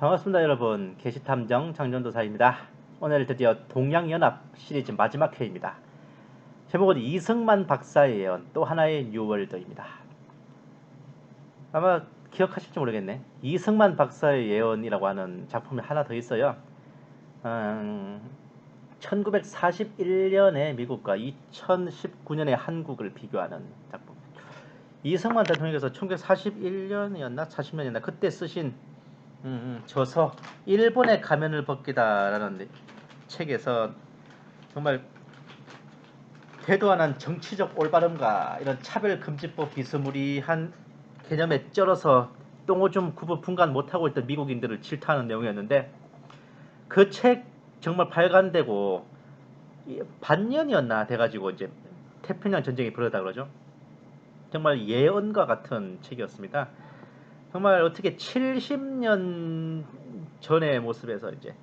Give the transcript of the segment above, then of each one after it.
반갑습니다 여러분. 게시탐정 장전도사입니다. 오늘 드디어 동양연합 시리즈 마지막 회입니다. 제목은 이승만 박사의 예언, 또 하나의 뉴월드입니다. 아마 기억하실지 모르겠네. 이승만 박사의 예언이라고 하는 작품이 하나 더 있어요. 1941년의 미국과 2019년의 한국을 비교하는 작품. 이승만 대통령께서 1941년이었나 40년이었나 그때 쓰신 저서 일본의 가면을 벗기다라는 책에서 정말 대도하는 정치적 올바름과 이런 차별금지법 비스무리한 개념에 쩔어서 똥오줌 구분 분간 못하고 있던 미국인들을 질타하는 내용이었는데, 그 책 정말 발간되고 반년이었나 돼가지고 이제 태평양 전쟁이 벌어졌다 그러죠. 정말 예언과 같은 책이었습니다. 정말 어떻게 70년 전의 모습에서 이제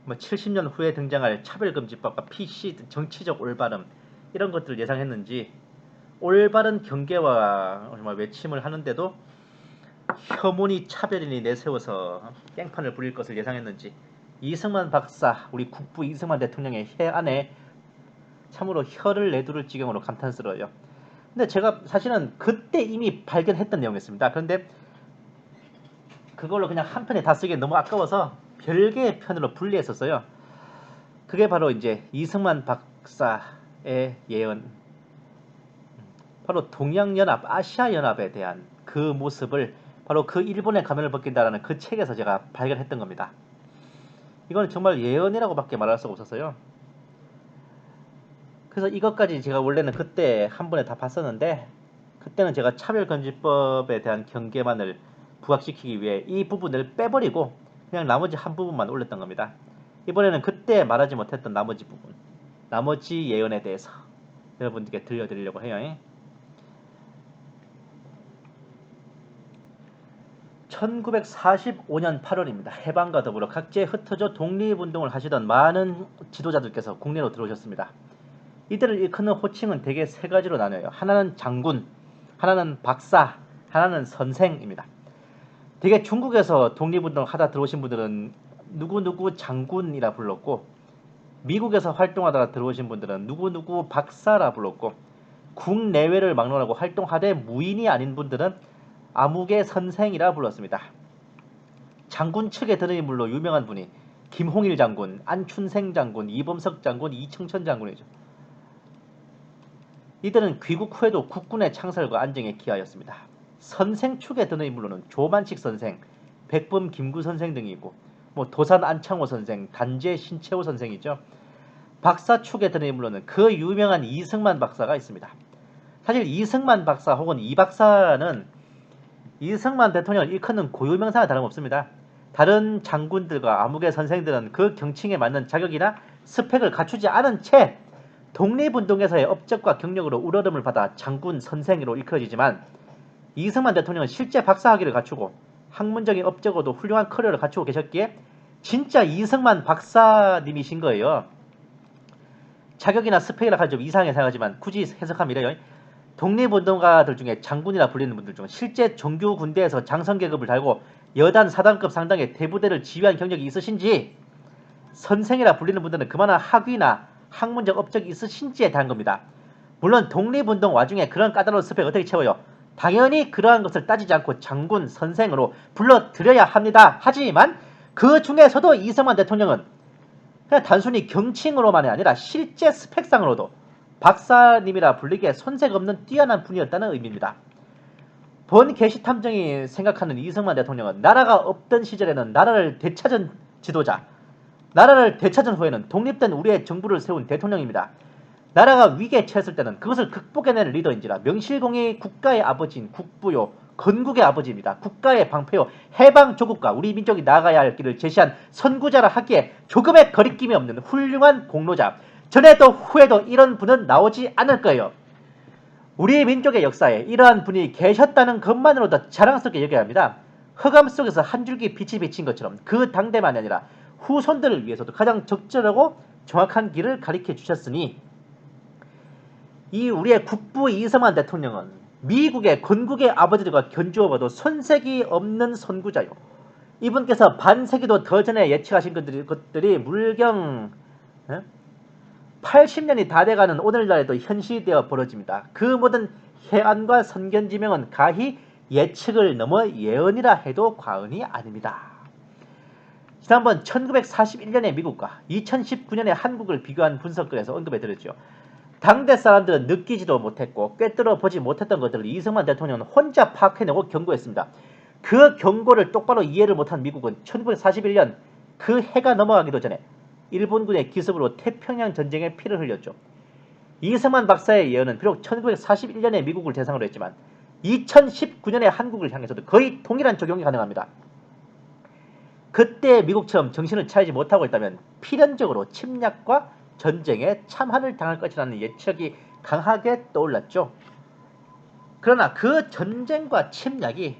70년 후에 등장할 차별금지법과 PC 정치적 올바름 이런 것들을 예상했는지, 올바른 경계와 정말 외침을 하는데도 혐오니 차별이니 내세워서 깽판을 부릴 것을 예상했는지, 이승만 박사, 우리 국부 이승만 대통령의 해 안에 참으로 혀를 내두를 지경으로 감탄스러워요. 근데 제가 사실은 그때 이미 발견했던 내용이었습니다. 그런데 그걸로 그냥 한 편에 다 쓰기엔 너무 아까워서 별개의 편으로 분리했었어요. 그게 바로 이제 이승만 박사의 예언, 바로 동양연합, 아시아연합에 대한 그 모습을 바로 그 일본의 가면을 벗긴다라는 그 책에서 제가 발견했던 겁니다. 이거는 정말 예언이라고 밖에 말할 수가 없었어요. 그래서 이것까지 제가 원래는 그때 한 번에 다 봤었는데, 그때는 제가 차별금지법에 대한 경계만을 부각시키기 위해 이 부분을 빼버리고 그냥 나머지 한 부분만 올렸던 겁니다. 이번에는 그때 말하지 못했던 나머지 부분, 나머지 예언에 대해서 여러분들께 들려드리려고 해요. 1945년 8월입니다. 해방과 더불어 각지에 흩어져 독립운동을 하시던 많은 지도자들께서 국내로 들어오셨습니다. 이들을 일컫는 호칭은 대개 세 가지로 나뉘어요. 하나는 장군, 하나는 박사, 하나는 선생입니다. 대개 중국에서 독립운동 하다 들어오신 분들은 누구누구 장군이라 불렀고, 미국에서 활동하다가 들어오신 분들은 누구누구 박사라 불렀고, 국내외를 막론하고 활동하되 무인이 아닌 분들은 아무개 선생이라 불렀습니다. 장군 측에 드는 인물로 유명한 분이 김홍일 장군, 안춘생 장군, 이범석 장군, 이청천 장군이죠. 이들은 귀국 후에도 국군의 창설과 안정에 기하였습니다. 선생 축에 드는 인물로는 조만식 선생, 백범 김구 선생 등이 있고, 도산 안창호 선생, 단재 신채호 선생이죠. 박사 축에 드는 인물로는 그 유명한 이승만 박사가 있습니다. 사실 이승만 박사 혹은 이 박사는 이승만 대통령을 일컫는 고유명사와 다름없습니다. 다른 장군들과 암흑의 선생들은 그 경칭에 맞는 자격이나 스펙을 갖추지 않은 채 독립운동에서의 업적과 경력으로 우러름을 받아 장군 선생으로 일컬어지지만, 이승만 대통령은 실제 박사학위를 갖추고 학문적인 업적으로도 훌륭한 커리어를 갖추고 계셨기에 진짜 이승만 박사님이신 거예요. 자격이나 스펙이라 하면 좀 이상하게 생각하지만 굳이 해석하면 이래요. 독립운동가들 중에 장군이라 불리는 분들 중 실제 정규 군대에서 장성계급을 달고 여단 사단급 상당의 대부대를 지휘한 경력이 있으신지, 선생이라 불리는 분들은 그만한 학위나 학문적 업적이 있으신지에 대한 겁니다. 물론 독립운동 와중에 그런 까다로운 스펙 어떻게 채워요? 당연히 그러한 것을 따지지 않고 장군, 선생으로 불러드려야 합니다. 하지만 그 중에서도 이승만 대통령은 그냥 단순히 경칭으로만이 아니라 실제 스펙상으로도 박사님이라 불리기에 손색 없는 뛰어난 분이었다는 의미입니다. 본 게시탐정이 생각하는 이승만 대통령은 나라가 없던 시절에는 나라를 되찾은 지도자, 나라를 되찾은 후에는 독립된 우리의 정부를 세운 대통령입니다. 나라가 위기에 처했을 때는 그것을 극복해내는 리더인지라 명실공히 국가의 아버지인 국부요, 건국의 아버지입니다. 국가의 방패요, 해방 조국과 우리 민족이 나아가야 할 길을 제시한 선구자라 하기에 조금의 거리낌이 없는 훌륭한 공로자, 전에도 후에도 이런 분은 나오지 않을 거예요. 우리 민족의 역사에 이러한 분이 계셨다는 것만으로도 자랑스럽게 여겨야 합니다. 흑암 속에서 한 줄기 빛이 비친 것처럼 그 당대만이 아니라 후손들을 위해서도 가장 적절하고 정확한 길을 가리켜 주셨으니, 이 우리의 국부 이승만 대통령은 미국의 건국의 아버지들과 견주어 봐도 손색이 없는 선구자요, 이분께서 반세기도 더 전에 예측하신 것들이 물경 80년이 다 돼가는 오늘날에도 현실이 되어 벌어집니다. 그 모든 해안과 선견지명은 가히 예측을 넘어 예언이라 해도 과언이 아닙니다. 지난번 1941년의 미국과 2019년의 한국을 비교한 분석글에서 언급해드렸죠. 당대 사람들은 느끼지도 못했고 꿰뚫어 보지 못했던 것들을 이승만 대통령은 혼자 파악해내고 경고했습니다. 그 경고를 똑바로 이해를 못한 미국은 1941년 그 해가 넘어가기도 전에 일본군의 기습으로 태평양 전쟁에 피를 흘렸죠. 이승만 박사의 예언은 비록 1941년의 미국을 대상으로 했지만 2019년의 한국을 향해서도 거의 동일한 적용이 가능합니다. 그때 미국처럼 정신을 차리지 못하고 있다면 필연적으로 침략과 전쟁에 참한을 당할 것이라는 예측이 강하게 떠올랐죠. 그러나 그 전쟁과 침략이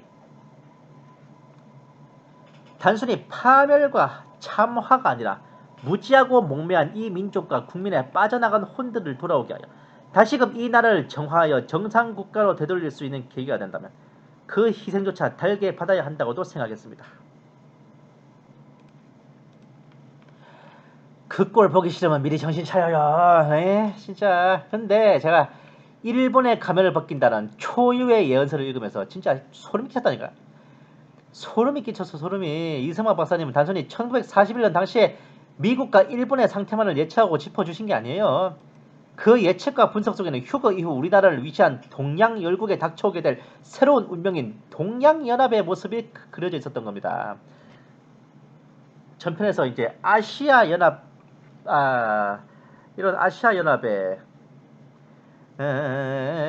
단순히 파멸과 참화가 아니라 무지하고 몽매한 이 민족과 국민의 빠져나간 혼들을 돌아오게 하여 다시금 이 나라를 정화하여 정상국가로 되돌릴 수 있는 계기가 된다면 그 희생조차 달게 받아야 한다고도 생각했습니다. 그 꼴 보기 싫으면 미리 정신 차려요. 에이, 진짜. 근데 제가 일본의 가면을 벗긴다는 초유의 예언서를 읽으면서 진짜 소름이 끼쳤다니까요. 소름이 끼쳤어. 소름이. 이승만 박사님은 단순히 1941년 당시에 미국과 일본의 상태만을 예측하고 짚어주신 게 아니에요. 그 예측과 분석 속에는 휴거 이후 우리나라를 위시한 동양열국에 닥쳐오게 될 새로운 운명인 동양연합의 모습이 그려져 있었던 겁니다. 전편에서 이제 아시아연합 이런 아시아연합의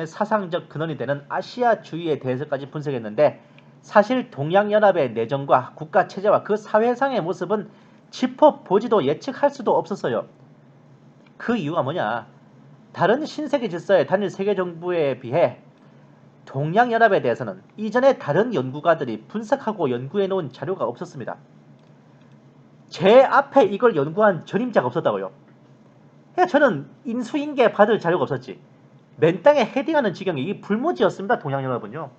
사상적 근원이 되는 아시아주의에 대해서까지 분석했는데 사실 동양연합의 내정과 국가체제와 그 사회상의 모습은 짚어보지도 예측할 수도 없었어요. 그 이유가 뭐냐? 다른 신세계 질서의 단일 세계정부에 비해 동양연합에 대해서는 이전에 다른 연구가들이 분석하고 연구해놓은 자료가 없었습니다. 제 앞에 이걸 연구한 전임자가 없었다고요. 저는 인수인계 받을 자료가 없었지. 맨 땅에 헤딩하는 지경이 이 불모지였습니다. 동양연합은요.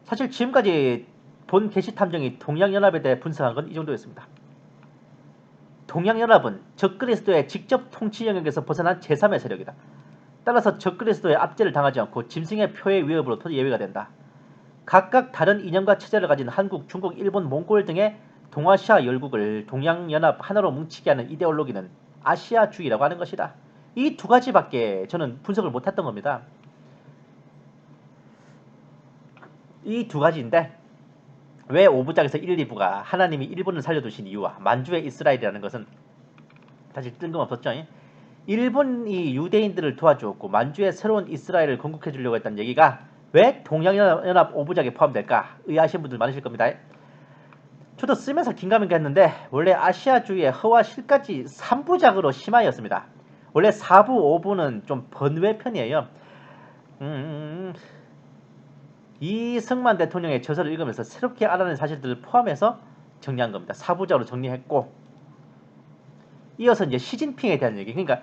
사실 지금까지 본 게시탐정이 동양연합에 대해 분석한 건 이 정도였습니다. 동양연합은 적그리스도의 직접 통치 영역에서 벗어난 제3의 세력이다. 따라서 적그리스도의 압제를 당하지 않고 짐승의 표의 위협으로부터 예외가 된다. 각각 다른 이념과 체제를 가진 한국, 중국, 일본, 몽골 등의 동아시아 열국을 동양연합 하나로 뭉치게 하는 이데올로기는 아시아주의라고 하는 것이다. 이 두 가지밖에 저는 분석을 못했던 겁니다. 이 두 가지인데 왜 5부작에서 1, 2부가 하나님이 일본을 살려두신 이유와 만주의 이스라엘이라는 것은 사실 뜬금없었죠. 일본이 유대인들을 도와주었고 만주의 새로운 이스라엘을 건국해 주려고 했다는 얘기가 왜 동양연합 5부작에 포함될까 의아하신 분들 많으실 겁니다. 저도 쓰면서 긴가민가 했는데 원래 아시아주의의 허와 실까지 3부작으로 심하였습니다. 원래 4부, 5부는 좀 번외 편이에요. 이승만 대통령의 저서를 읽으면서 새롭게 알아낸 사실들을 포함해서 정리한 겁니다. 4부작으로 정리했고 이어서 이제 시진핑에 대한 얘기. 그러니까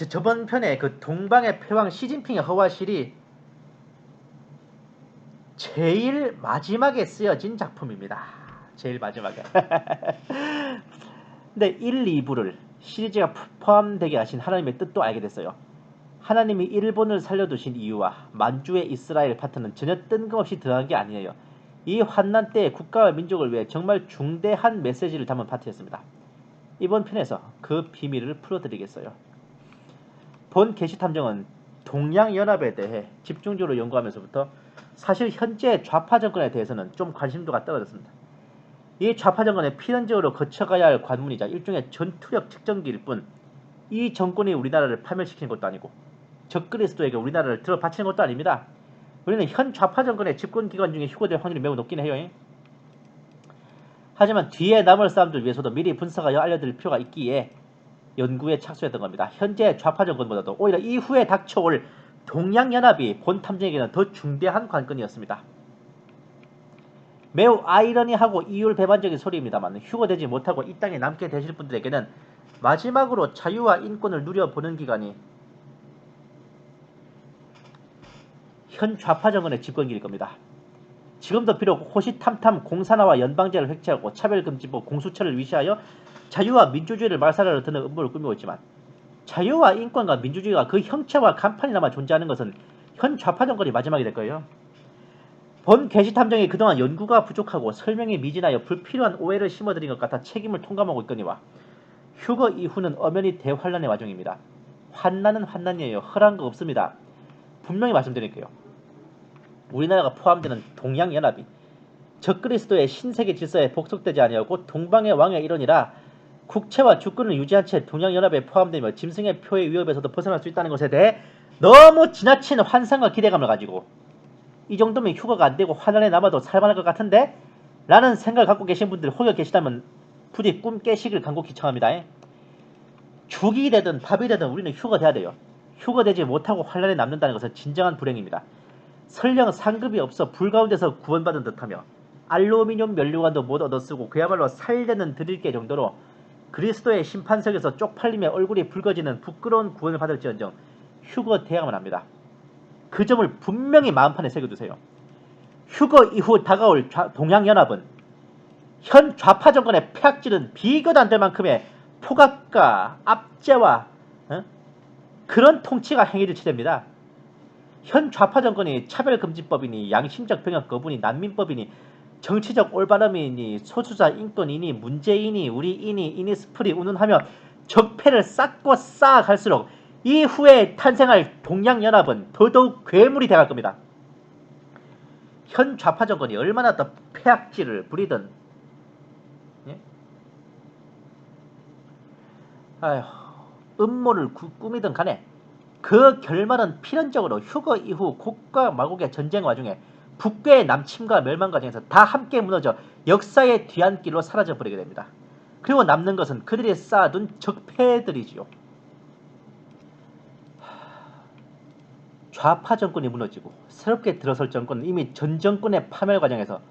저번 편에 그 동방의 패왕 시진핑의 허와실이 제일 마지막에 쓰여진 작품입니다. 제일 마지막에. 근데 1, 2부를 시리즈가 포함되게 하신 하나님의 뜻도 알게 됐어요. 하나님이 일본을 살려두신 이유와 만주의 이스라엘 파트는 전혀 뜬금없이 들어간 게 아니에요. 이 환난 때에 국가와 민족을 위해 정말 중대한 메시지를 담은 파트였습니다. 이번 편에서 그 비밀을 풀어드리겠어요. 본 게시탐정은 동양연합에 대해 집중적으로 연구하면서부터 사실 현재 좌파 정권에 대해서는 좀 관심도가 떨어졌습니다. 이 좌파 정권의 필연적으로 거쳐가야 할 관문이자 일종의 전투력 측정기일 뿐 이 정권이 우리나라를 파멸시키는 것도 아니고 적그리스도에게 우리나라를 들어바치는 것도 아닙니다. 우리는 현 좌파 정권의 집권기관 중에 휴거될 확률이 매우 높긴 해요. 하지만 뒤에 남을 사람들 위해서도 미리 분석하여 알려드릴 필요가 있기에 연구에 착수했던 겁니다. 현재 좌파 정권보다도 오히려 이후에 닥쳐올 동양연합이 본 탐정에게는 더 중대한 관건이었습니다. 매우 아이러니하고 이율배반적인 소리입니다만 휴거되지 못하고 이 땅에 남게 되실 분들에게는 마지막으로 자유와 인권을 누려보는 기간이 현 좌파 정권의 집권기일 겁니다. 지금도 비록 호시탐탐 공산화와 연방제를 획치하고 차별금지법 공수처를 위시하여 자유와 민주주의를 말살하려 드는 음모를 꾸미고 있지만 자유와 인권과 민주주의가 그 형체와 간판이나마 존재하는 것은 현 좌파 정권이 마지막이 될 거예요. 본 개시탐정이 그동안 연구가 부족하고 설명이 미진하여 불필요한 오해를 심어들인 것 같아 책임을 통감하고 있거니와 휴거 이후는 엄연히 대환란의 와중입니다. 환난은 환난이에요. 허란 거 없습니다. 분명히 말씀드릴게요. 우리나라가 포함되는 동양연합이 적그리스도의 신세계 질서에 복속되지 아니하고 동방의 왕의 일원이라 국채와 주권을 유지한 채 동양연합에 포함되며 짐승의 표의 위협에서도 벗어날 수 있다는 것에 대해 너무 지나친 환상과 기대감을 가지고 이 정도면 휴가가 안되고 환란에 남아도 살만할 것 같은데? 라는 생각을 갖고 계신 분들 혹여 계시다면 부디 꿈 깨시길 간곡히 청합니다. 죽이 되든 밥이 되든 우리는 휴가 돼야 돼요. 휴가 되지 못하고 환란에 남는다는 것은 진정한 불행입니다. 설령 상급이 없어 불 가운데서 구원받은 듯하며 알루미늄 면류관도 못 얻어쓰고 그야말로 살되는 드릴게 정도로 그리스도의 심판석에서 쪽팔리며 얼굴이 붉어지는 부끄러운 구원을 받을지언정 휴거 돼야만 합니다. 그 점을 분명히 마음판에 새겨두세요. 휴거 이후 다가올 동양연합은 현 좌파 정권의 폐악질은 비교도 안 될 만큼의 포갑과 압제와 그런 통치가 행해질 치됩니다. 현 좌파 정권이 차별금지법이니 양심적 병역 거부니 난민법이니 정치적 올바름이니 소수자 인권이니 문재인이 우리이니 이니스프리 운운하며 적폐를 쌓고 쌓아갈수록 이후에 탄생할 동양연합은 더더욱 괴물이 돼갈 겁니다. 현 좌파 정권이 얼마나 더 폐악질을 부리든 음모를 꾸미든 간에 그 결말은 필연적으로 휴거 이후 곡과 마곡의 전쟁 와중에 북괴의 남침과 멸망 과정에서 다 함께 무너져 역사의 뒤안길로 사라져버리게 됩니다. 그리고 남는 것은 그들이 쌓아둔 적폐들이지요. 좌파 정권이 무너지고 새롭게 들어설 정권은 이미 전 정권의 파멸 과정에서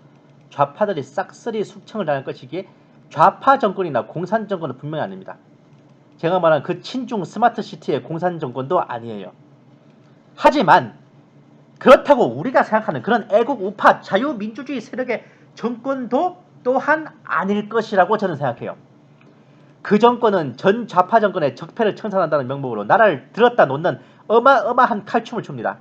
좌파들이 싹쓸이 숙청을 당할 것이기에 좌파 정권이나 공산 정권은 분명히 아닙니다. 제가 말한 그 친중 스마트시티의 공산 정권도 아니에요. 하지만 그렇다고 우리가 생각하는 그런 애국 우파 자유민주주의 세력의 정권도 또한 아닐 것이라고 저는 생각해요. 그 정권은 전 좌파 정권의 적폐를 청산한다는 명목으로 나라를 들었다 놓는 어마어마한 칼춤을 춥니다.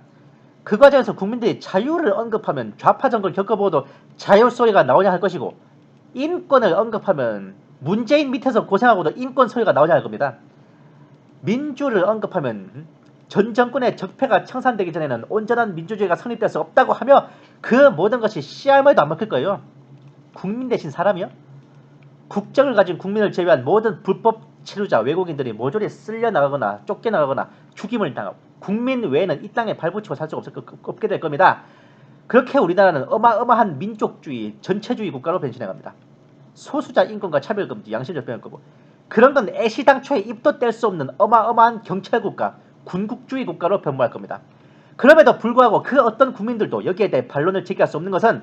그 과정에서 국민들이 자유를 언급하면 좌파 정권 겪어보고도 자유 소리가 나오냐 할 것이고 인권을 언급하면 문재인 밑에서 고생하고도 인권 소리가 나오냐 할 겁니다. 민주를 언급하면 전 정권의 적폐가 청산되기 전에는 온전한 민주주의가 성립될 수 없다고 하며 그 모든 것이 씨알머리도 안 먹힐 거예요. 국민 대신 사람이요? 국적을 가진 국민을 제외한 모든 불법 체류자 외국인들이 모조리 쓸려나가거나 쫓겨나가거나 죽임을 당하고 국민 외에는 이 땅에 발붙이고 살 수가 없게 될 겁니다. 그렇게 우리나라는 어마어마한 민족주의, 전체주의 국가로 변신해갑니다. 소수자 인권과 차별금지, 양심적 병역 거부 그런 건 애시당초에 입도 뗄 수 없는 어마어마한 경찰국가, 군국주의 국가로 변모할 겁니다. 그럼에도 불구하고 그 어떤 국민들도 여기에 대해 반론을 제기할 수 없는 것은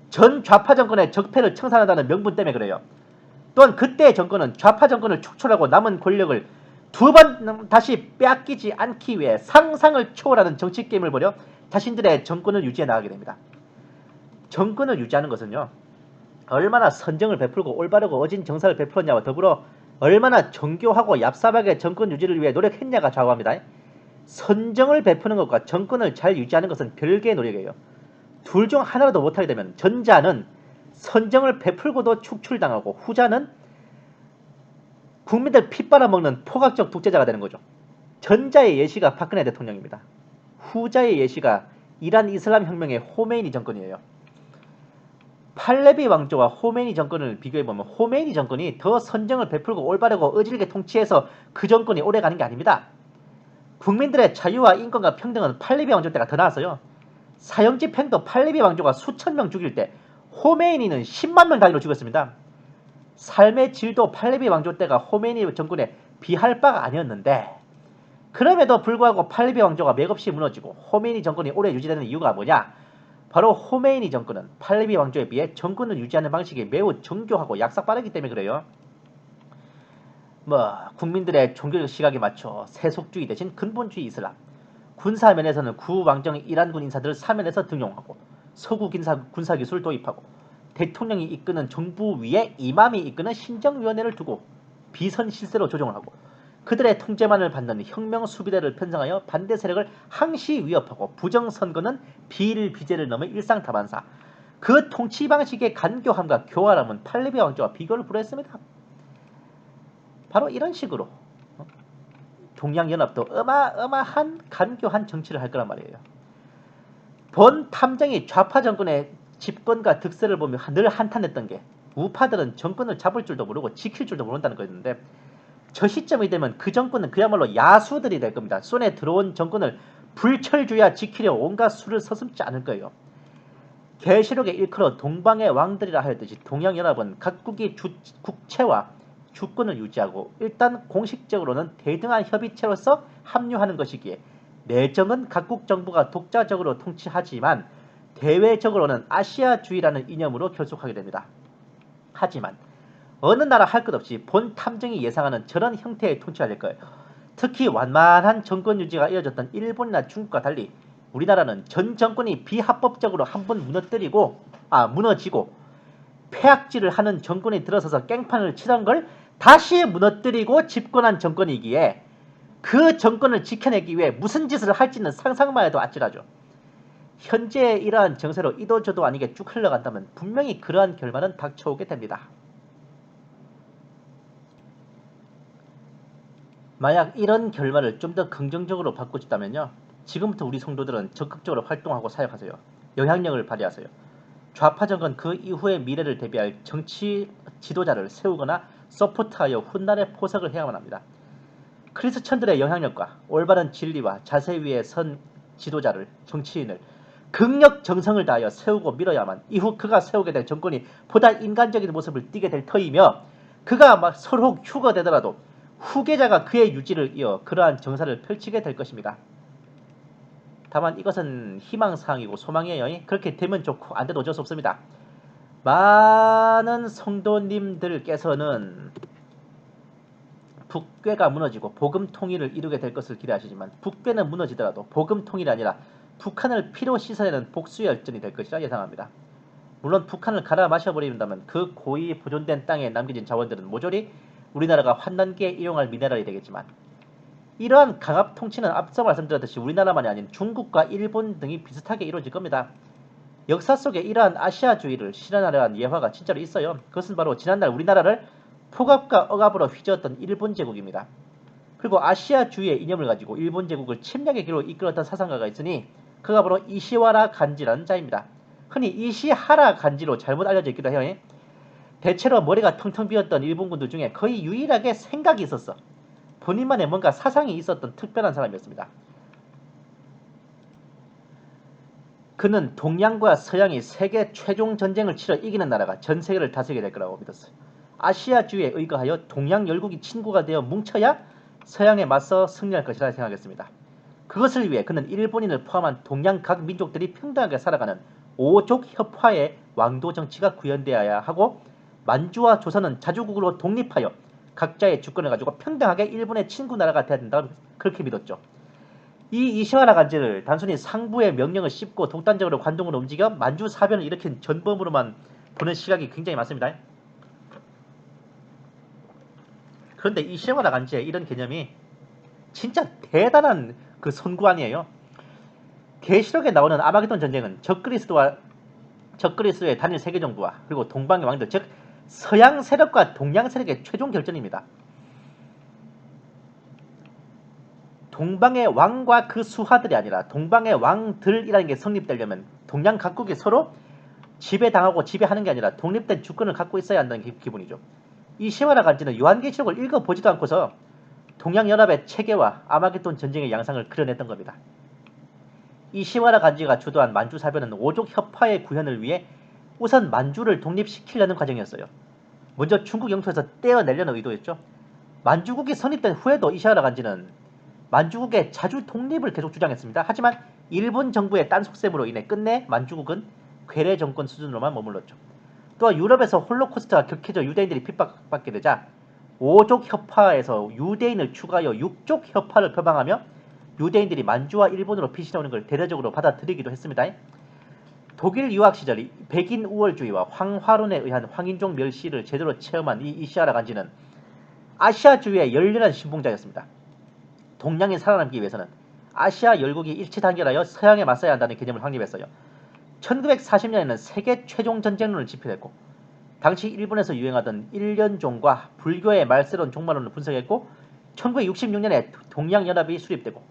전 좌파 정권의 적폐를 청산한다는 명분 때문에 그래요. 또한 그때의 정권은 좌파 정권을 축출하고 남은 권력을 두 번 다시 빼앗기지 않기 위해 상상을 초월하는 정치 게임을 벌여 자신들의 정권을 유지해 나가게 됩니다. 정권을 유지하는 것은요, 얼마나 선정을 베풀고 올바르고 어진 정사를 베풀었냐와 더불어 얼마나 정교하고 얍삽하게 정권 유지를 위해 노력했냐가 좌우합니다. 선정을 베푸는 것과 정권을 잘 유지하는 것은 별개의 노력이에요. 둘 중 하나라도 못하게 되면 전자는 선정을 베풀고도 축출당하고 후자는 국민들 피 빨아먹는 포괄적 독재자가 되는 거죠. 전자의 예시가 박근혜 대통령입니다. 후자의 예시가 이란 이슬람 혁명의 호메이니 정권이에요. 팔레비 왕조와 호메이니 정권을 비교해보면 호메이니 정권이 더 선정을 베풀고 올바르고 어질게 통치해서 그 정권이 오래가는 게 아닙니다. 국민들의 자유와 인권과 평등은 팔레비 왕조 때가 더 나았어요. 사형집행도 팔레비 왕조가 수천 명 죽일 때 호메이니는 10만 명 단위로 죽였습니다. 삶의 질도 팔레비 왕조 때가 호메이니 정권에 비할 바가 아니었는데 그럼에도 불구하고 팔레비 왕조가 맥없이 무너지고 호메이니 정권이 오래 유지되는 이유가 뭐냐? 바로 호메이니 정권은 팔레비 왕조에 비해 정권을 유지하는 방식이 매우 정교하고 약삭 빠르기 때문에 그래요. 국민들의 종교적 시각에 맞춰 세속주의 대신 근본주의 이슬람, 군사 면에서는 구왕정 이란군 인사들을 사면에서 등용하고 서구 군사기술을 도입하고 대통령이 이끄는 정부 위에 이맘이 이끄는 신정위원회를 두고 비선 실세로 조정을 하고 그들의 통제만을 받는 혁명 수비대를 편성하여 반대 세력을 항시 위협하고 부정선거는 비일비재를 넘어 일상다반사. 그 통치 방식의 간교함과 교활함은 팔레비 왕조와 비교를 불허했습니다. 바로 이런 식으로 동양연합도 어마어마한 간교한 정치를 할 거란 말이에요. 본 탐정이 좌파 정권의 집권과 득세를 보며 늘 한탄했던 게 우파들은 정권을 잡을 줄도 모르고 지킬 줄도 모른다는 거였는데 저 시점이 되면 그 정권은 그야말로 야수들이 될 겁니다. 손에 들어온 정권을 불철주야 지키려 온갖 수를 서슴지 않을 거예요. 계시록의 일컬어 동방의 왕들이라 하였듯이 동양연합은 각국이 국채와 주권을 유지하고 일단 공식적으로는 대등한 협의체로서 합류하는 것이기에 내정은 각국 정부가 독자적으로 통치하지만 대외적으로는 아시아주의라는 이념으로 결속하게 됩니다. 하지만 어느 나라 할 것 없이 본 탐정이 예상하는 저런 형태의 통치가 될 거예요. 특히 완만한 정권 유지가 이어졌던 일본이나 중국과 달리 우리나라는 전 정권이 비합법적으로 한번 무너지고 폐악질을 하는 정권이 들어서서 깽판을 치던 걸 다시 무너뜨리고 집권한 정권이기에 그 정권을 지켜내기 위해 무슨 짓을 할지는 상상만 해도 아찔하죠. 현재 이러한 정세로 이도저도 아니게 쭉 흘러간다면 분명히 그러한 결말은 닥쳐오게 됩니다. 만약 이런 결말을 좀 더 긍정적으로 바꾸고 싶다면요. 지금부터 우리 성도들은 적극적으로 활동하고 사역하세요. 영향력을 발휘하세요. 좌파 정권 그 이후의 미래를 대비할 정치 지도자를 세우거나 서포트하여 훗날의 포석을 해야만 합니다. 크리스천들의 영향력과 올바른 진리와 자세 위에 선 지도자를, 정치인을 극력 정성을 다하여 세우고 밀어야만 이후 그가 세우게 될 정권이 보다 인간적인 모습을 띠게 될 터이며 그가 막 서로 휴거되더라도 후계자가 그의 유지를 이어 그러한 정사를 펼치게 될 것입니다. 다만 이것은 희망사항이고 소망이에요. 그렇게 되면 좋고 안 돼도 어쩔 수 없습니다. 많은 성도님들께서는 북괴가 무너지고 복음 통일을 이루게 될 것을 기대하시지만 북괴는 무너지더라도 복음 통일이 아니라 북한을 피로 씻어내는 복수열전이 될 것이라 예상합니다. 물론 북한을 갈아 마셔버린다면 그 고이 보존된 땅에 남겨진 자원들은 모조리 우리나라가 환단기에 이용할 미네랄이 되겠지만 이러한 강압 통치는 앞서 말씀드렸듯이 우리나라만이 아닌 중국과 일본 등이 비슷하게 이루어질 겁니다. 역사 속에 이러한 아시아주의를 실현하려 한 예화가 진짜로 있어요. 그것은 바로 지난날 우리나라를 폭압과 억압으로 휘저었던 일본 제국입니다. 그리고 아시아주의의 이념을 가지고 일본 제국을 침략의 길로 이끌었던 사상가가 있으니 그가 바로 이시와라 간지라는 자입니다. 흔히 이시하라 간지로 잘못 알려져 있기도 해요. 대체로 머리가 텅텅 비었던 일본군들 중에 거의 유일하게 생각이 있었어. 본인만의 뭔가 사상이 있었던 특별한 사람이었습니다. 그는 동양과 서양이 세계 최종 전쟁을 치러 이기는 나라가 전 세계를 다스리게 될 거라고 믿었어요. 아시아주의에 의거하여 동양 열국이 친구가 되어 뭉쳐야 서양에 맞서 승리할 것이라 생각했습니다. 그것을 위해 그는 일본인을 포함한 동양 각 민족들이 평등하게 살아가는 오족 협화의 왕도 정치가 구현되어야 하고 만주와 조선은 자주국으로 독립하여 각자의 주권을 가지고 평등하게 일본의 친구 나라가 되어야 된다고 그렇게 믿었죠. 이 이시와라 간지를 단순히 상부의 명령을 씹고 독단적으로 관동으로 움직여 만주 사변을 일으킨 전범으로만 보는 시각이 굉장히 많습니다. 그런데 이시와라 간지의 이런 개념이 진짜 대단한 그 선구안이에요. 계시록에 나오는 아마겟돈 전쟁은 적그리스의 단일 세계정부와 그리고 동방의 왕들 즉 서양 세력과 동양 세력의 최종 결전입니다. 동방의 왕과 그 수하들이 아니라 동방의 왕들이라는 게 성립되려면 동양 각국이 서로 지배당하고 지배하는 게 아니라 독립된 주권을 갖고 있어야 한다는 기분이죠. 이 시와라 간지는 요한계시록을 읽어보지도 않고서 동양연합의 체계와 아마겟돈 전쟁의 양상을 그려냈던 겁니다. 이 시와라 간지가 주도한 만주사변은 오족 협화의 구현을 위해 우선 만주를 독립시키려는 과정이었어요. 먼저 중국 영토에서 떼어내려는 의도였죠. 만주국이 성립된 후에도 이시와라 간지는 만주국의 자주 독립을 계속 주장했습니다. 하지만 일본 정부의 딴속셈으로 인해 끝내 만주국은 괴뢰 정권 수준으로만 머물렀죠. 또한 유럽에서 홀로코스트가 격해져 유대인들이 핍박받게 되자 오족 협파에서 유대인을 추가하여 육족 협파를 표방하며 유대인들이 만주와 일본으로 피신해 오는 걸 대대적으로 받아들이기도 했습니다. 독일 유학 시절 백인 우월주의와 황화론에 의한 황인종 멸시를 제대로 체험한 이 이시하라 간지는 아시아주의의 열렬한 신봉자였습니다. 동양이 살아남기 위해서는 아시아 열국이 일치단결하여 서양에 맞서야 한다는 개념을 확립했어요. 1940년에는 세계 최종 전쟁론을 집필했고 당시 일본에서 유행하던 일련종과 불교의 말세론 종말론을 분석했고 1966년에 동양연합이 수립되고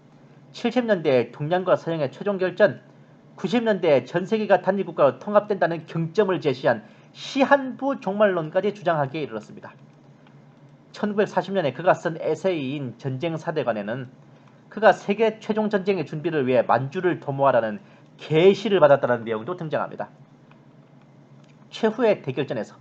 70년대에 동양과 서양의 최종 결전, 90년대에 전세계가 단일국가로 통합된다는 경점을 제시한 시한부 종말론까지 주장하기에 이르렀습니다. 1940년에 그가 쓴 에세이인 전쟁사대관에는 그가 세계 최종 전쟁의 준비를 위해 만주를 도모하라는 계시를 받았다는 내용도 등장합니다. 최후의 대결전에서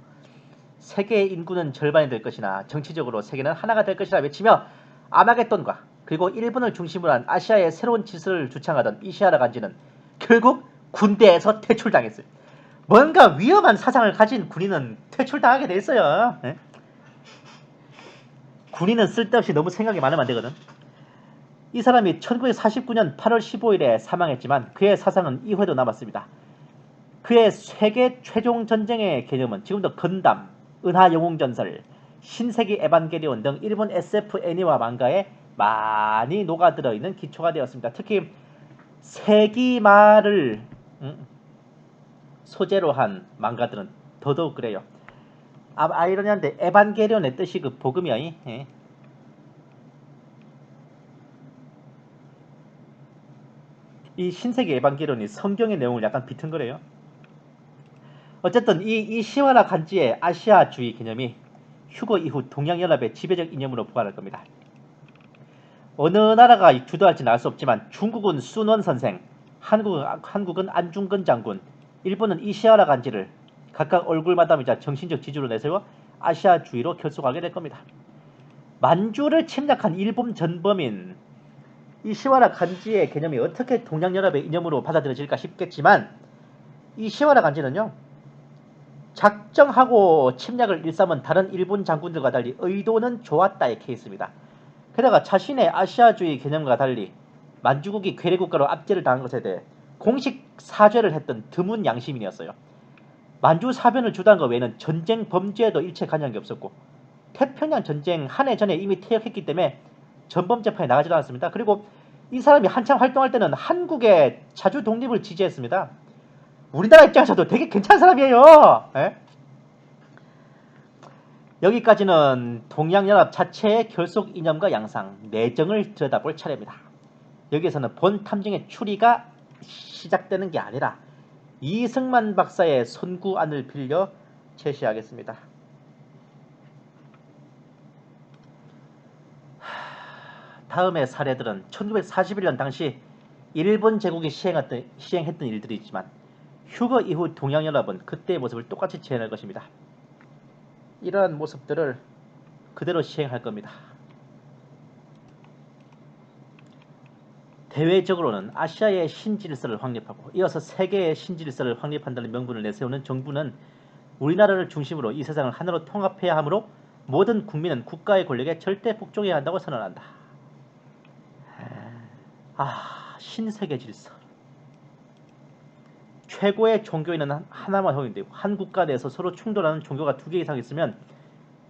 세계의 인구는 절반이 될 것이나 정치적으로 세계는 하나가 될 것이라 외치며 아마겟돈과 그리고 일본을 중심으로 한 아시아의 새로운 질서를 주창하던 이시하라 간지는 결국 군대에서 퇴출당했어요. 뭔가 위험한 사상을 가진 군인은 퇴출당하게 돼 있어요. 네? 군인은 쓸데없이 너무 생각이 많으면 안 되거든. 이 사람이 1949년 8월 15일에 사망했지만 그의 사상은 이후에도 남았습니다. 그의 세계 최종 전쟁의 개념은 지금도 건담, 은하영웅전설, 신세기 에반게리온 등 일본 SF 애니와 망가에 많이 녹아들어 있는 기초가 되었습니다. 특히 세기말을 소재로 한 망가들은 더더욱 그래요. 아이러니한데 에반게리온의 뜻이 그 복음이야. 예. 이 신세기 에반게리온이 성경의 내용을 약간 비틀거려요. 어쨌든 이 이시하라 간지의 아시아주의 개념이 휴거 이후 동양연합의 지배적 이념으로 부활할 겁니다. 어느 나라가 주도할지는 알 수 없지만 중국은 순원 선생, 한국은 안중근 장군, 일본은 이시하라 간지를 각각 얼굴마담이자 정신적 지주로 내세워 아시아주의로 결속하게 될 겁니다. 만주를 침략한 일본 전범인 이시하라 간지의 개념이 어떻게 동양연합의 이념으로 받아들여질까 싶겠지만 이시하라 간지는요, 작정하고 침략을 일삼은 다른 일본 장군들과 달리 의도는 좋았다의 케이스입니다. 게다가 자신의 아시아주의 개념과 달리 만주국이 괴뢰국가로 압제를 당한 것에 대해 공식 사죄를 했던 드문 양시민이었어요. 만주 사변을 주도한 것 외에는 전쟁 범죄에도 일체 관여한 게 없었고 태평양 전쟁 한 해 전에 이미 퇴역했기 때문에 전범 재판에 나가지 않았습니다. 그리고 이 사람이 한참 활동할 때는 한국의 자주 독립을 지지했습니다. 우리나라 입장에서도 되게 괜찮은 사람이에요. 에? 여기까지는 동양연합 자체의 결속 이념과 양상, 내정을 들여다볼 차례입니다. 여기에서는 본 탐정의 추리가 시작되는 게 아니라 이승만 박사의 선구안을 빌려 제시하겠습니다. 다음의 사례들은 1941년 당시 일본 제국이 시행했던 일들이지만 휴거 이후 동양연합은 그때의 모습을 똑같이 재현할 것입니다. 이러한 모습들을 그대로 시행할 겁니다. 대외적으로는 아시아의 신질서를 확립하고 이어서 세계의 신질서를 확립한다는 명분을 내세우는 정부는 우리나라를 중심으로 이 세상을 하나로 통합해야 하므로 모든 국민은 국가의 권력에 절대 복종해야 한다고 선언한다. 신세계 질서. 최고의 종교인은 하나만 허용되고 한 국가 내에서 서로 충돌하는 종교가 2개 이상 있으면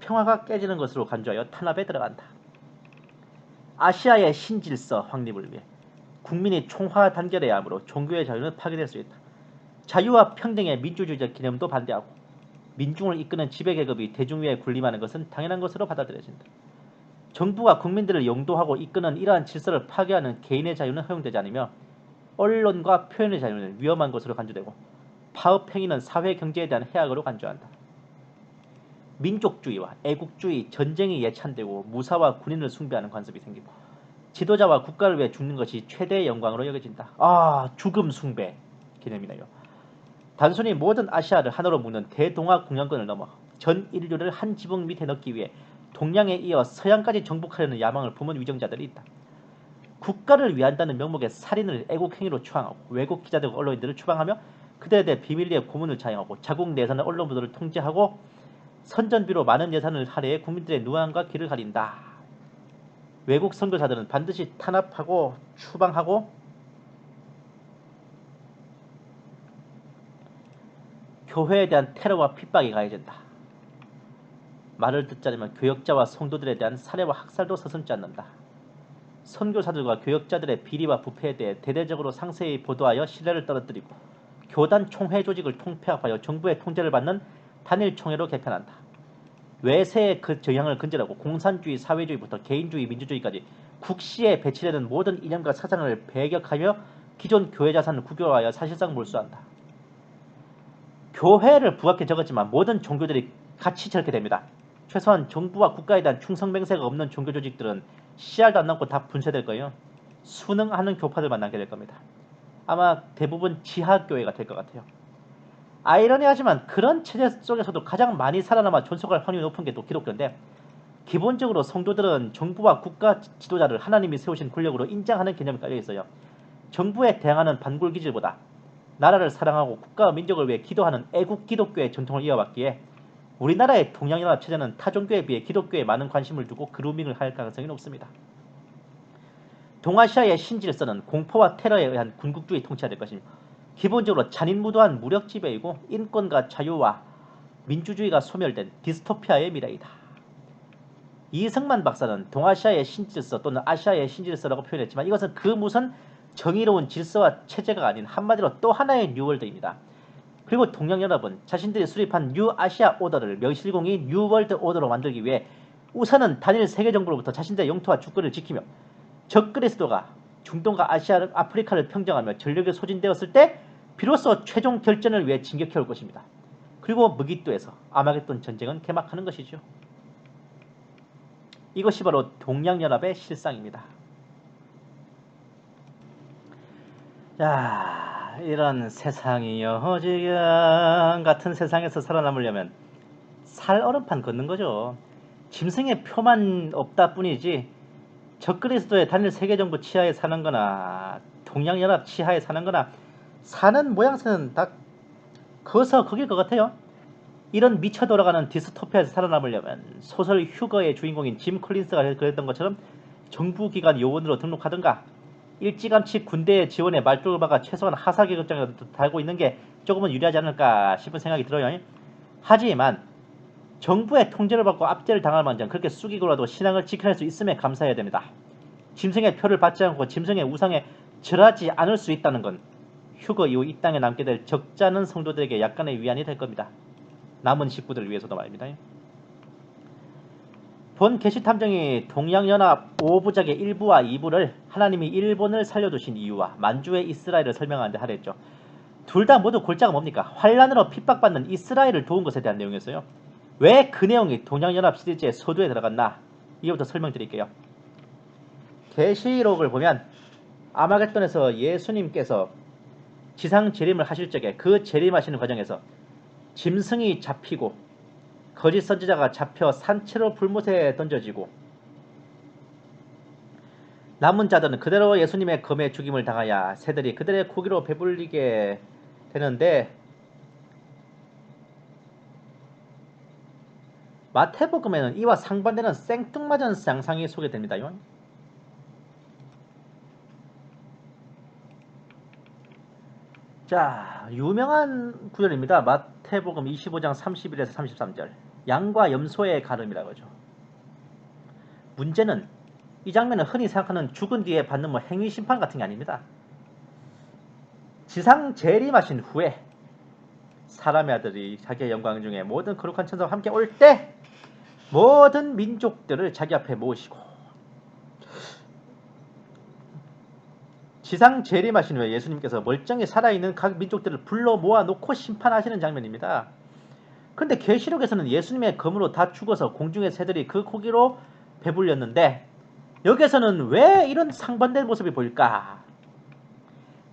평화가 깨지는 것으로 간주하여 탄압에 들어간다. 아시아의 신질서 확립을 위해 국민이 총화 단결해야 하므로 종교의 자유는 파괴될 수 있다. 자유와 평등의 민주주의적 개념도 반대하고 민중을 이끄는 지배계급이 대중 위에 군림하는 것은 당연한 것으로 받아들여진다. 정부가 국민들을 영도하고 이끄는 이러한 질서를 파괴하는 개인의 자유는 허용되지 않으며 언론과 표현의 자유는 위험한 것으로 간주되고 파업행위는 사회경제에 대한 해악으로 간주한다. 민족주의와 애국주의, 전쟁이 예찬되고 무사와 군인을 숭배하는 관습이 생기고 지도자와 국가를 위해 죽는 것이 최대의 영광으로 여겨진다. 죽음 숭배 개념이네요. 단순히 모든 아시아를 하나로 묶는 대동아 공영권을 넘어 전 인류를 한 지붕 밑에 넣기 위해 동양에 이어 서양까지 정복하려는 야망을 품은 위정자들이 있다. 국가를 위한다는 명목의 살인을 애국행위로 추앙하고 외국 기자들과 언론인들을 추방하며 그들에 대해 비밀리에 고문을 자행하고 자국 내산의 언론 보도를 통제하고 선전비로 많은 예산을 할애해 국민들의 누안과 길을 가린다. 외국 선교사들은 반드시 탄압하고 추방하고 교회에 대한 테러와 핍박이 가해진다. 말을 듣자면 교역자와 성도들에 대한 살해와 학살도 서슴지 않는다. 선교사들과 교역자들의 비리와 부패에 대해 대대적으로 상세히 보도하여 신뢰를 떨어뜨리고 교단 총회 조직을 통폐합하여 정부의 통제를 받는 단일 총회로 개편한다. 외세의 그 저항을 근절하고 공산주의, 사회주의부터 개인주의, 민주주의까지 국시에 배치되는 모든 이념과 사상을 배격하여 기존 교회 자산을 국유화하여 사실상 몰수한다. 교회를 부각해 적었지만 모든 종교들이 같이 저렇게 됩니다. 최소한 정부와 국가에 대한 충성맹세가 없는 종교 조직들은 씨알도 안 남고 다 분쇄될 거예요. 순응하는 교파들만 남게 될 겁니다. 아마 대부분 지하교회가 될 것 같아요. 아이러니하지만 그런 체제 속에서도 가장 많이 살아남아 존속할 확률이 높은 게 또 기독교인데, 기본적으로 성도들은 정부와 국가 지도자를 하나님이 세우신 권력으로 인정하는 개념이 깔려 있어요. 정부에 대항하는 반골 기질보다 나라를 사랑하고 국가와 민족을 위해 기도하는 애국 기독교의 전통을 이어왔기에 우리나라의 동양연합 체제는 타종교에 비해 기독교에 많은 관심을 두고 그루밍을 할 가능성이 높습니다. 동아시아의 신질서는 공포와 테러에 의한 군국주의 통치가 될 것입니다. 기본적으로 잔인무도한 무력지배이고 인권과 자유와 민주주의가 소멸된 디스토피아의 미래이다. 이승만 박사는 동아시아의 신질서 또는 아시아의 신질서라고 표현했지만 이것은 그 무슨 정의로운 질서와 체제가 아닌 한마디로 또 하나의 뉴월드입니다. 그리고 동양연합은 자신들이 수립한 뉴아시아 오더를 명실공히 뉴월드 오더로 만들기 위해 우선은 단일 세계정부로부터 자신들의 영토와 주권을 지키며 적그리스도가 중동과 아시아, 아프리카를 평정하며 전력이 소진되었을 때 비로소 최종 결전을 위해 진격해올 것입니다. 그리고 무기또에서 아마겟돈 전쟁은 개막하는 것이죠. 이것이 바로 동양연합의 실상입니다. 자, 이런 세상이요 지금 같은 세상에서 살아남으려면 살 얼음판 걷는 거죠. 짐승의 표만 없다 뿐이지 적그리스도의 단일 세계정부 치하에 사는 거나 동양연합 치하에 사는 거나 사는 모양새는 다 거기서 거길 것 같아요. 이런 미쳐 돌아가는 디스토피아에서 살아남으려면 소설 휴거의 주인공인 짐 콜린스가 그랬던 것처럼 정부기관 요원으로 등록하든가 일찌감치 군대의 지원에 말뚝을 박아 최소한 하사계급장이라도 달고 있는 게 조금은 유리하지 않을까 싶은 생각이 들어요. 하지만 정부의 통제를 받고 압제를 당할 만정 그렇게 숙이고라도 신앙을 지켜낼 수 있음에 감사해야 됩니다. 짐승의 표를 받지 않고 짐승의 우상에 절하지 않을 수 있다는 건 휴거 이후 이 땅에 남게 될 적잖은 성도들에게 약간의 위안이 될 겁니다. 남은 식구들을 위해서도 말입니다. 본 게시탐정이 동양연합 5부작의 1부와 2부를 하나님이 일본을 살려두신 이유와 만주의 이스라엘을 설명하는데 하랬죠. 둘 다 모두 골자가 뭡니까? 환란으로 핍박받는 이스라엘을 도운 것에 대한 내용이었어요. 왜 그 내용이 동양연합 시리즈의 서두에 들어갔나? 이거부터 설명드릴게요. 계시록을 보면 아마겟돈에서 예수님께서 지상 재림을 하실 적에 그 재림하시는 과정에서 짐승이 잡히고 거짓 선지자가 잡혀 산채로 불못에 던져지고 남은 자들은 그대로 예수님의 검에 죽임을 당하여 새들이 그들의 고기로 배불리게 되는데 마태복음에는 이와 상반되는 생뚱맞은 상상이 소개됩니다. 자, 유명한 구절입니다. 마태복음 25장 31에서 33절. 양과 염소의 가름이라고 하죠. 문제는 이 장면은 흔히 생각하는 죽은 뒤에 받는 행위 심판 같은 게 아닙니다. 지상 재림하신 후에 사람의 아들이 자기의 영광 중에 모든 거룩한 천사와 함께 올 때 모든 민족들을 자기 앞에 모으시고 지상 재림하신 후에 예수님께서 멀쩡히 살아있는 각 민족들을 불러 모아놓고 심판하시는 장면입니다. 그런데 계시록에서는 예수님의 검으로 다 죽어서 공중의 새들이 그 고기로 배불렸는데 여기에서는 왜 이런 상반된 모습이 보일까?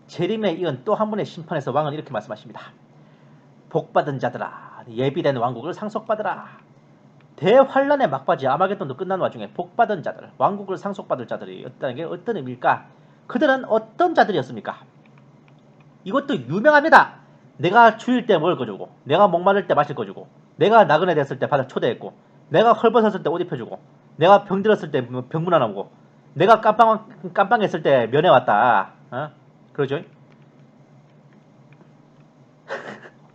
재림에 이은 또 한 번의 심판에서 왕은 이렇게 말씀하십니다. 복받은 자들아, 예비된 왕국을 상속받으라. 대환란의 막바지 아마겟돈도 끝난 와중에 복받은 자들, 왕국을 상속받을 자들이 었다는 게 어떤 의미일까? 그들은 어떤 자들이었습니까? 이것도 유명합니다. 내가 추울 때 먹을 거 주고, 내가 목마를 때 마실 거 주고, 내가 나그네 됐을 때 바다 초대했고, 내가 헐벗었을 때 옷 입혀주고, 내가 병들었을 때 병문 안 오고, 내가 깜빵했을 때 면회 왔다. 그러죠?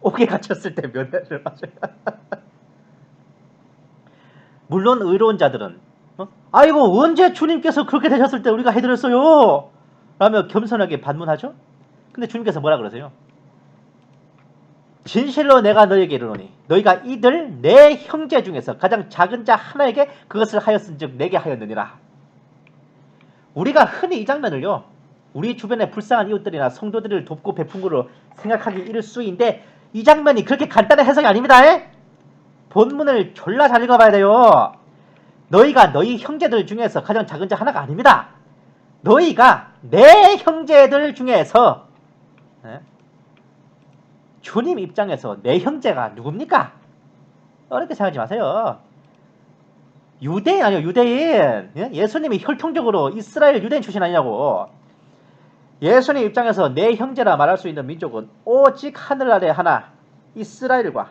옥에 갇혔을 때 면회를 맞아요. 물론 의로운 자들은 아이고 언제 주님께서 그렇게 되셨을 때 우리가 해드렸어요 라며 겸손하게 반문하죠. 근데 주님께서 뭐라 그러세요? 진실로 내가 너에게 이르노니 너희가 이들 내 형제 중에서 가장 작은 자 하나에게 그것을 하였은즉 내게 하였느니라. 우리가 흔히 이 장면을요 우리 주변의 불쌍한 이웃들이나 성도들을 돕고 베푼 거로 생각하기 일수인데 이 장면이 그렇게 간단한 해석이 아닙니다. 본문을 졸라 잘 읽어봐야 돼요. 너희가 너희 형제들 중에서 가장 작은 자 하나가 아닙니다. 너희가 내 형제들 중에서 주님 입장에서 내 형제가 누굽니까? 어렵게 생각하지 마세요. 유대인 아니요 유대인. 예수님이 혈통적으로 이스라엘 유대인 출신 아니냐고. 예수님 입장에서 내 형제라 말할 수 있는 민족은 오직 하늘 아래 하나 이스라엘과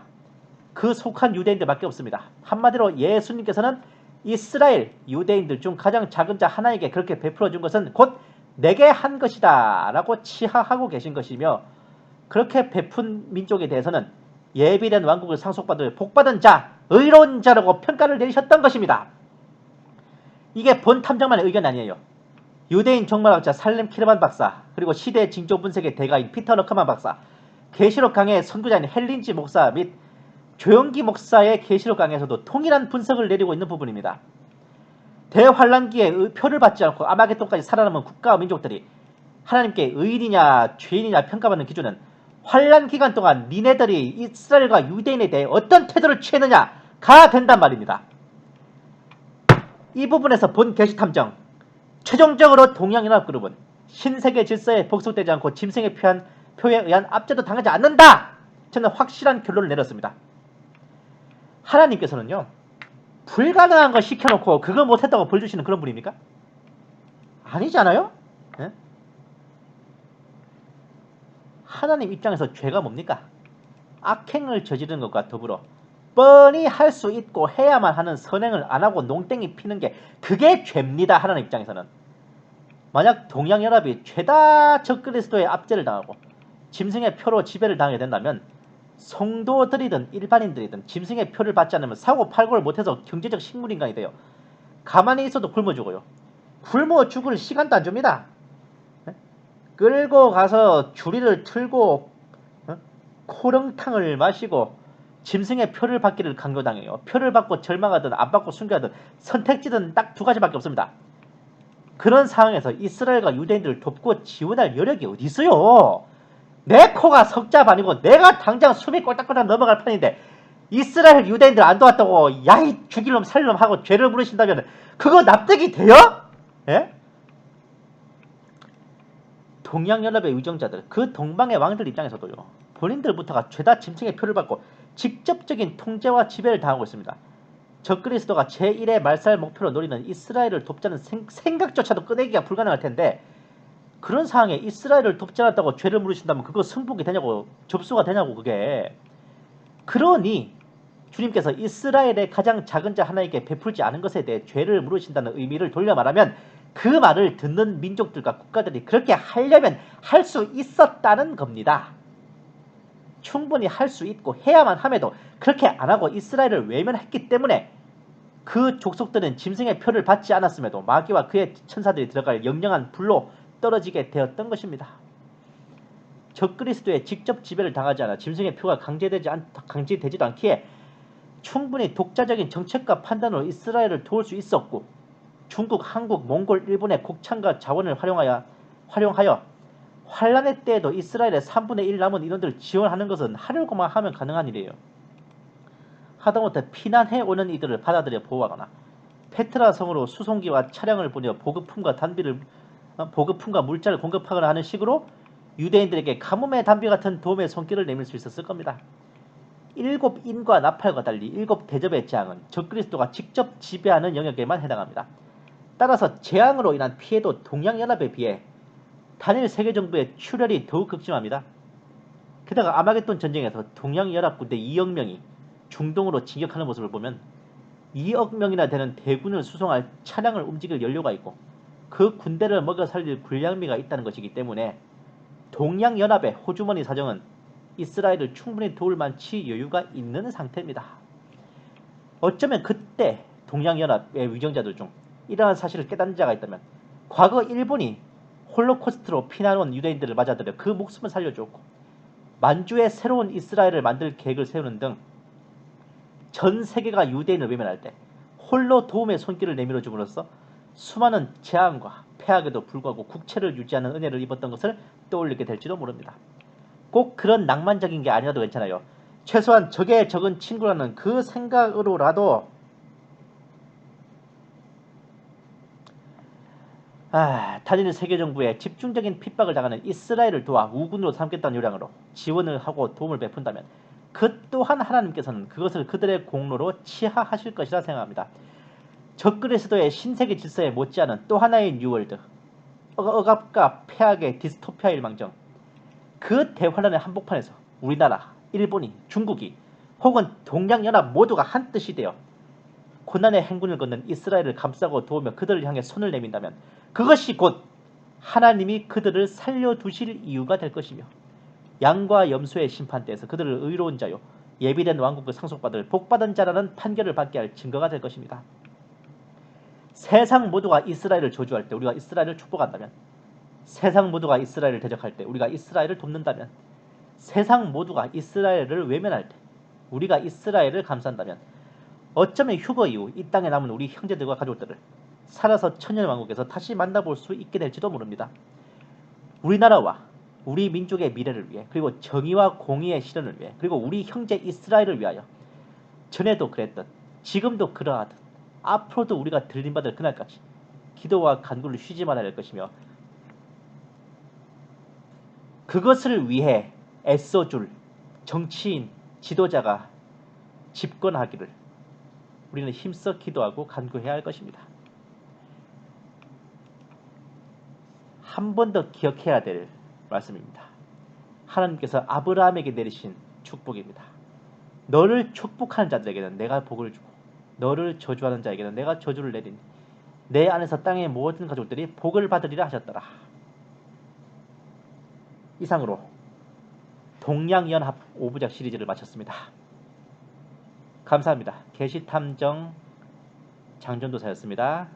그 속한 유대인들밖에 없습니다. 한마디로 예수님께서는 이스라엘 유대인들 중 가장 작은 자 하나에게 그렇게 베풀어 준 것은 곧 내게 한 것이다 라고 치하하고 계신 것이며 그렇게 베푼 민족에 대해서는 예비된 왕국을 상속받을 복받은 자, 의로운 자라고 평가를 내리셨던 것입니다. 이게 본 탐정만의 의견 아니에요. 유대인 종말학자 살렘 키르만 박사, 그리고 시대 징조 분석의 대가인 피터 러커만 박사, 계시록 강의 선구자인 헬린지 목사 및 조영기 목사의 계시록 강에서도 통일한 분석을 내리고 있는 부분입니다. 대환란기에 표를 받지 않고 아마겟돈까지 살아남은 국가와 민족들이 하나님께 의인이냐 죄인이냐 평가받는 기준은 환란 기간 동안 니네들이 이스라엘과 유대인에 대해 어떤 태도를 취했느냐가 된단 말입니다. 이 부분에서 본 계시탐정 최종적으로 동양연합그룹은 신세계 질서에 복속되지 않고 짐승의 표에 의한 압제도 당하지 않는다. 저는 확실한 결론을 내렸습니다. 하나님께서는요 불가능한 거 시켜놓고 그거 못했다고 벌 주시는 그런 분입니까? 아니잖아요. 네? 하나님 입장에서 죄가 뭡니까? 악행을 저지르는 것과 더불어 뻔히 할 수 있고 해야만 하는 선행을 안 하고 농땡이 피는 게 그게 죄입니다. 하나님 입장에서는. 만약 동양연합이 죄다 적그리스도의 압제를 당하고 짐승의 표로 지배를 당하게 된다면 성도들이든 일반인들이든 짐승의 표를 받지 않으면 사고 팔고를 못해서 경제적 식물인간이 돼요. 가만히 있어도 굶어 죽어요. 굶어 죽을 시간도 안 줍니다. 끌고 가서 주리를 틀고 코렁탕을 마시고 짐승의 표를 받기를 강요당해요. 표를 받고 절망하든 안 받고 순교하든 선택지는 딱 두 가지밖에 없습니다. 그런 상황에서 이스라엘과 유대인들을 돕고 지원할 여력이 어디 있어요? 내 코가 석자반이고 내가 당장 숨이 꼴딱꼴딱 넘어갈 판인데 이스라엘 유대인들 안 도왔다고 야이 죽일 놈 살릴 놈 하고 죄를 물으신다면 그거 납득이 돼요? 예? 동양연합의 의정자들 그 동방의 왕들 입장에서도요 본인들부터가 죄다 짐승의 표를 받고 직접적인 통제와 지배를 당하고 있습니다. 적그리스도가 제1의 말살 목표로 노리는 이스라엘을 돕자는 생각조차도 꺼내기가 불가능할 텐데 그런 상황에 이스라엘을 돕지 않았다고 죄를 물으신다면 그거 승복이 되냐고 접수가 되냐고 그게. 그러니 주님께서 이스라엘의 가장 작은 자 하나에게 베풀지 않은 것에 대해 죄를 물으신다는 의미를 돌려 말하면 그 말을 듣는 민족들과 국가들이 그렇게 하려면 할 수 있었다는 겁니다. 충분히 할 수 있고 해야만 함에도 그렇게 안 하고 이스라엘을 외면했기 때문에 그 족속들은 짐승의 표를 받지 않았음에도 마귀와 그의 천사들이 들어갈 영영한 불로 떨어지게 되었던 것입니다. 적그리스도의 직접 지배를 당하지 않아 짐승의 표가 강제되지도 않기에 충분히 독자적인 정책과 판단으로 이스라엘을 도울 수 있었고 중국, 한국, 몽골, 일본의 곡창과 자원을 활용하여 환란의 때에도 이스라엘의 3분의 1 남은 인원들을 지원하는 것은 하려고만 하면 가능한 일이에요. 하다못해 피난해 오는 이들을 받아들여 보호하거나 페트라 성으로 수송기와 차량을 보내 보급품과 물자를 공급하거나 하는 식으로 유대인들에게 가뭄의 단비 같은 도움의 손길을 내밀 수 있었을 겁니다. 7인과 나팔과 달리 7대접의 재앙은 적그리스도가 직접 지배하는 영역에만 해당합니다. 따라서 재앙으로 인한 피해도 동양연합에 비해 단일 세계정부의 출혈이 더욱 극심합니다. 게다가 아마겟돈 전쟁에서 동양연합 군대 2억 명이 중동으로 진격하는 모습을 보면 2억 명이나 되는 대군을 수송할 차량을 움직일 연료가 있고 그 군대를 먹여 살릴 군량미가 있다는 것이기 때문에 동양연합의 호주머니 사정은 이스라엘을 충분히 도울 만치 여유가 있는 상태입니다. 어쩌면 그때 동양연합의 위정자들 중 이러한 사실을 깨닫는 자가 있다면 과거 일본이 홀로코스트로 피난온 유대인들을 맞아들여 그 목숨을 살려주었고 만주의 새로운 이스라엘을 만들 계획을 세우는 등 전 세계가 유대인을 외면할 때 홀로 도움의 손길을 내밀어 줌으로써 수많은 재앙과 폐악에도 불구하고 국채를 유지하는 은혜를 입었던 것을 떠올리게 될지도 모릅니다. 꼭 그런 낭만적인 게 아니라도 괜찮아요. 최소한 적의 적은 친구라는 그 생각으로라도 단일 세계정부의 집중적인 핍박을 당하는 이스라엘을 도와 우군으로 삼겠다는 요량으로 지원을 하고 도움을 베푼다면 그 또한 하나님께서는 그것을 그들의 공로로 치하하실 것이라 생각합니다. 적그리스도의 신세계 질서에 못지않은 또 하나의 뉴월드, 억압과 폐악의 디스토피아일 망정, 그 대환란의 한복판에서 우리나라, 일본이, 중국이 혹은 동양연합 모두가 한뜻이 되어 고난의 행군을 걷는 이스라엘을 감싸고 도우며 그들을 향해 손을 내민다면 그것이 곧 하나님이 그들을 살려두실 이유가 될 것이며 양과 염소의 심판대에서 그들을 의로운 자요 예비된 왕국을 상속받을 복받은 자라는 판결을 받게 할 증거가 될 것입니다. 세상 모두가 이스라엘을 저주할 때 우리가 이스라엘을 축복한다면, 세상 모두가 이스라엘을 대적할 때 우리가 이스라엘을 돕는다면, 세상 모두가 이스라엘을 외면할 때 우리가 이스라엘을 감싼다면 어쩌면 휴거 이후 이 땅에 남은 우리 형제들과 가족들을 살아서 천년왕국에서 다시 만나볼 수 있게 될지도 모릅니다. 우리나라와 우리 민족의 미래를 위해, 그리고 정의와 공의의 실현을 위해, 그리고 우리 형제 이스라엘을 위하여 전에도 그랬던, 지금도 그러하듯 앞으로도 우리가 들림받을 그날까지 기도와 간구를 쉬지 말아야 할 것이며 그것을 위해 애써줄 정치인, 지도자가 집권하기를 우리는 힘써 기도하고 간구해야 할 것입니다. 한 번 더 기억해야 될 말씀입니다. 하나님께서 아브라함에게 내리신 축복입니다. 너를 축복하는 자들에게는 내가 복을 주고 너를 저주하는 자에게는 내가 저주를 내리니 내 안에서 땅의 모든 가족들이 복을 받으리라 하셨더라. 이상으로 동양연합 5부작 시리즈를 마쳤습니다. 감사합니다. 계시탐정 장전도사였습니다.